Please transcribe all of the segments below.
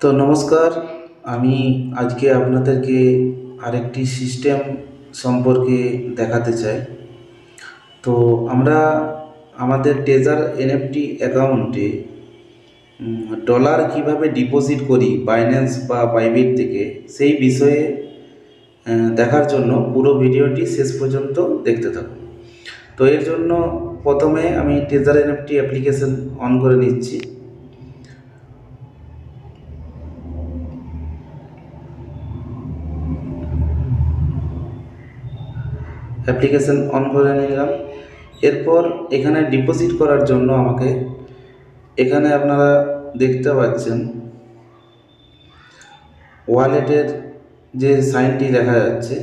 তো নমস্কার। আমি আজকে আপনাদেরকে আরেকটি সিস্টেম সম্পর্কে দেখাতে চাই। তো আমরা আমাদের টেজার এনএফটি অ্যাকাউন্টে ডলার কিভাবে ডিপোজিট করি বাইন্যান্স বা বাইবিট থেকে, সেই বিষয়ে দেখার জন্য পুরো ভিডিওটি শেষ পর্যন্ত দেখতে থাকুন। তো এর জন্য প্রথমে আমি টেজার এনএফটি অ্যাপ্লিকেশন অন করে নিচ্ছি। অ্যাপ্লিকেশন অন করে নিলাম। এরপর এখানে ডিপোজিট করার জন্য আমাকে, এখানে আপনারা দেখতে পাচ্ছেন ওয়ালেটের যে সাইনটি দেখা যাচ্ছে,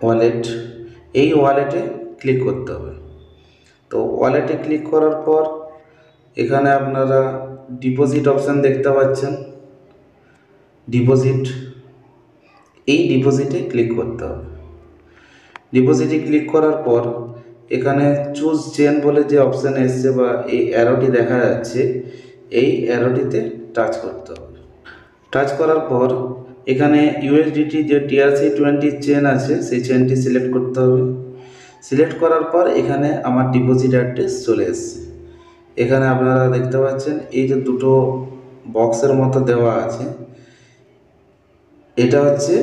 ওয়ালেট, এই ওয়ালেটে ক্লিক করতে হবে। তো ওয়ালেটে ক্লিক করার পর এখানে আপনারা ডিপোজিট অপশান দেখতে পাচ্ছেন। ডিপোজিট, এই ডিপোজিটে ক্লিক করতে হবে। ডিপোজিটে ক্লিক করার পর এখানে চুজ চেন বলে যে অপশান এসছে বা এই অ্যারোটি দেখা যাচ্ছে, এই অ্যারোটিতে টাচ করতে হবে। টাচ করার পর এখানে ইউএসডিটি যে TRC20 চেন আছে, সেই চেনটি সিলেক্ট করতে হবে। সিলেক্ট করার পর এখানে আমার ডিপোজিট অ্যাড্রেস চলে এসছে। এখানে আপনারা দেখতে পাচ্ছেন এই যে দুটো বক্সের মতো দেওয়া আছে, এটা হচ্ছে,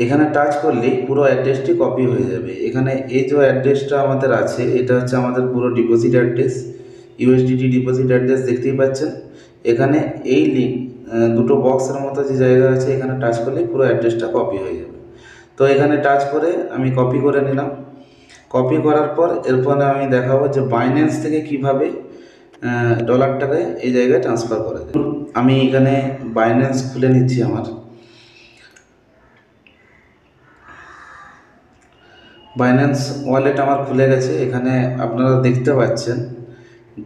এখানে টাচ করলেই পুরো অ্যাড্রেসটি কপি হয়ে যাবে। এখানে এই যে অ্যাড্রেসটা আমাদের আছে, এটা হচ্ছে আমাদের পুরো deposit address, USDT deposit address দেখতেই পাচ্ছেন। এখানে এই লিঙ্ক দুটো বক্সের মতো যে জায়গা আছে, এখানে টাচ করলেই পুরো অ্যাড্রেসটা কপি হয়ে যাবে। তো এখানে টাচ করে আমি কপি করে নিলাম। কপি করার পর এরপরে আমি দেখাবো যে বাইন্যান্স থেকে কিভাবে ডলারটাকে এই জায়গায় ট্রান্সফার করা যায়। আমি এখানে বাইন্যান্স খুলে নিচ্ছি। আমার বাইন্যান্স ওয়ালেট আমার খুলে গেছে। এখানে আপনারা দেখতে পাচ্ছেন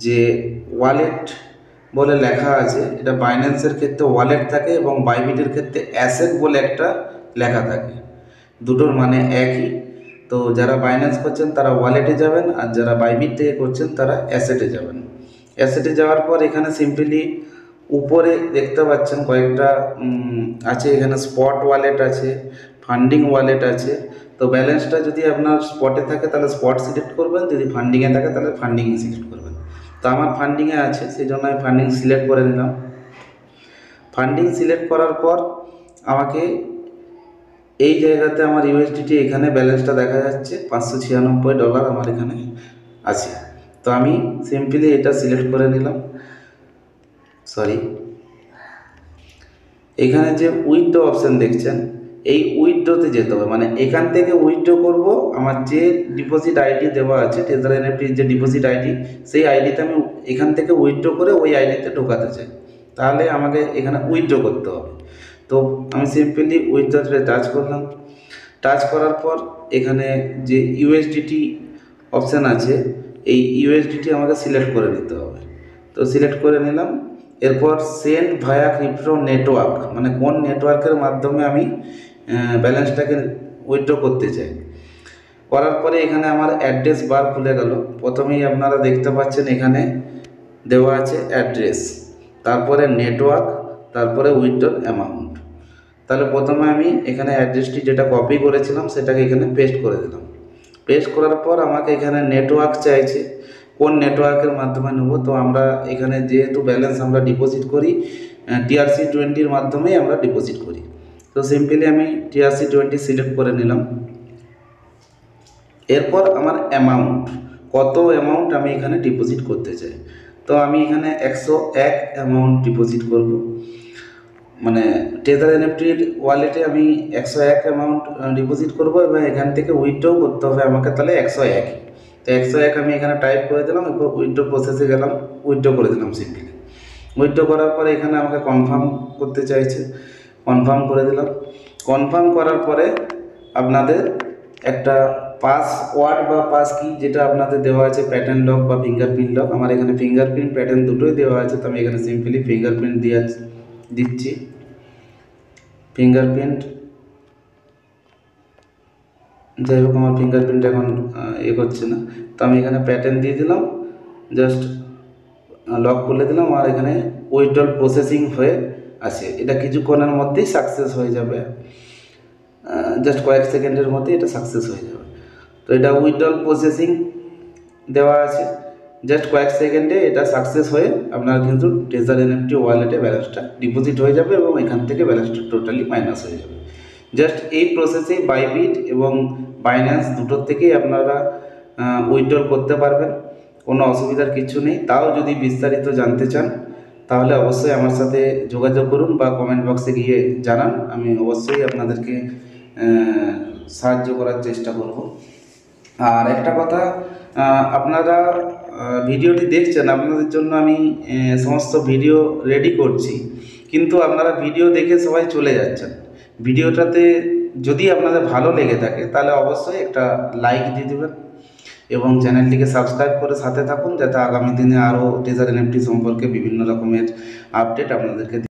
যে ওয়ালেট বলে লেখা আছে। এটা বাইন্যান্সের ক্ষেত্রে ওয়ালেট থাকে এবং বাইবিটের ক্ষেত্রে অ্যাসেট বলে একটা লেখা থাকে। দুটোর মানে একই। তো যারা বাইন্যান্স করছেন তারা ওয়ালেটে যাবেন, আর যারা বাইবিট থেকে করছেন তারা অ্যাসেটে যাবেন। অ্যাসেটে যাওয়ার পর এখানে সিম্পলি উপরে দেখতে পাচ্ছেন কয়েকটা আছে। এখানে স্পট ওয়ালেট আছে, ফান্ডিং ওয়ালেট আছে। তো ব্যালেন্সটা যদি আপনার স্পটে থাকে তাহলে স্পট সিলেক্ট করবেন, যদি ফান্ডিংয়ে থাকে তাহলে ফান্ডিংয়ে সিলেক্ট করবেন। তো আমার ফান্ডিংয়ে আছে, সেই জন্য আমি ফান্ডিং সিলেক্ট করে নিলাম। ফান্ডিং সিলেক্ট করার পর আমাকে এই জায়গাতে আমার ইউএসডিটি, এখানে ব্যালেন্সটা দেখা যাচ্ছে $596 আমার এখানে আছে। তো আমি সিম্পলি এটা সিলেক্ট করে নিলাম। এখানে যে উইথড্র অপশান দেখছেন, এই উইথড্রতে যেতে হবে। মানে এখান থেকে উইথড্র করব, আমার যে ডিপোজিট আইডি দেওয়া আছে টেজার এনএফটির যে ডিপোজিট আইডি, সেই আইডিতে আমি এখান থেকে উইথড্র করে ওই আইডিতে ঢোকাতে চাই। তাহলে আমাকে এখানে উইথড্র করতে হবে। তো আমি সিম্পলি উইথড্রতে টাচ করলাম। টাচ করার পর এখানে যে ইউএসডিটি অপশান আছে, এই ইউএসডিটি আমাকে সিলেক্ট করে নিতে হবে। তো সিলেক্ট করে নিলাম। এরপর সেন্ড ভায়া ক্রিপ্টো নেটওয়ার্ক, মানে কোন নেটওয়ার্কের মাধ্যমে আমি ব্যালেন্সটাকে উইথড্র করতে চাই। করার পরে এখানে আমার অ্যাড্রেস বার খুলে গেল। প্রথমেই আপনারা দেখতে পাচ্ছেন এখানে দেওয়া আছে অ্যাড্রেস, তারপরে নেটওয়ার্ক, তারপরে উইথড্র অ্যামাউন্ট। তাহলে প্রথমে আমি এখানে অ্যাড্রেসটি যেটা কপি করেছিলাম সেটাকে এখানে পেস্ট করে দিলাম। পেস্ট করার পর আমাকে এখানে নেটওয়ার্ক চাইছে, কোন নেটওয়ার্কের মাধ্যমে নেব। তো আমরা এখানে যেহেতু ব্যালেন্স আমরা ডিপোজিট করি TRC20 মাধ্যমেই আমরা ডিপোজিট করি। তো সিম্পলি আমি TRC20 সিলেক্ট করে নিলাম। এরপর আমার অ্যামাউন্ট, কত অ্যামাউন্ট আমি এখানে ডিপোজিট করতে চাই। তো আমি এখানে 101 অ্যামাউন্ট ডিপোজিট করব। মানে টেজার এনএফটির ওয়ালেটে আমি 101 অ্যামাউন্ট ডিপোজিট করব এবং এখান থেকে উইথড্রও করতে হবে আমাকে, তাহলে 101। তো 101 আমি এখানে টাইপ করে দিলাম। এরপর উইথড্র প্রসেসে গেলাম, উইথড্র করে দিলাম সিম্পলি। উইথড্র করার পরে এখানে আমাকে কনফার্ম করতে চাইছে, কনফার্ম করে দিলাম। কনফার্ম করার পরে আপনাদের একটা পাসওয়ার্ড বা পাস কি যেটা আপনাদের দেওয়া আছে, প্যাটার্ন লক বা ফিঙ্গারপ্রিন্ট লক। আমার এখানে ফিঙ্গারপ্রিন্ট প্যাটার্ন দুটোই দেওয়া আছে। তো আমি এখানে সিম্পলি ফিঙ্গারপ্রিন্ট দিচ্ছি। ফিঙ্গারপ্রিন্ট যাই হোক, আমার ফিঙ্গারপ্রিন্ট এখন করছে না, তো আমি এখানে প্যাটার্ন দিয়ে দিলাম, জাস্ট লক খুলে দিলাম, আর এখানে উইথড্রল প্রসেসিং হয়ে আছে। এটা কিছুক্ষণের মধ্যেই সাকসেস হয়ে যাবে, জাস্ট কয়েক সেকেন্ডের মধ্যে এটা সাকসেস হয়ে যাবে। তো এটা উইথড্রল প্রসেসিং দেওয়া আছে, জাস্ট কয়েক সেকেন্ডে এটা সাকসেস হয়ে আপনার কিন্তু ট্রেজার এনএফটি ওয়ালেটে ব্যালেন্সটা ডিপোজিট হয়ে যাবে এবং এখান থেকে ব্যালেন্সটা টোটালি মাইনাস হয়ে যাবে। জাস্ট এই প্রসেসে বাইবিট এবং বাইন্যান্স দুটোর থেকেই আপনারা উইথড্রল করতে পারবেন, কোনো অসুবিধার কিছু নেই। তাও যদি বিস্তারিত জানতে চান তাহলে অবশ্যই আমার সাথে যোগাযোগ করুন বা কমেন্ট বক্সে গিয়ে জানান, আমি অবশ্যই আপনাদেরকে সাহায্য করার চেষ্টা করব। আর একটা কথা, আপনারা ভিডিওটি দেখছেন, আপনাদের জন্য আমি সমস্ত ভিডিও রেডি করছি, কিন্তু আপনারা ভিডিও দেখে সবাই চলে যাচ্ছেন। ভিডিওটাতে যদি আপনাদের ভালো লেগে থাকে তাহলে অবশ্যই একটা লাইক দিয়ে দেবেন এবং চ্যানেলটিকে সাবস্ক্রাইব করে সাথে থাকুন, যাতে আগামী দিনে আরও ট্রেজার এনএফটি সম্পর্কে বিভিন্ন রকমের আপডেট আপনাদেরকে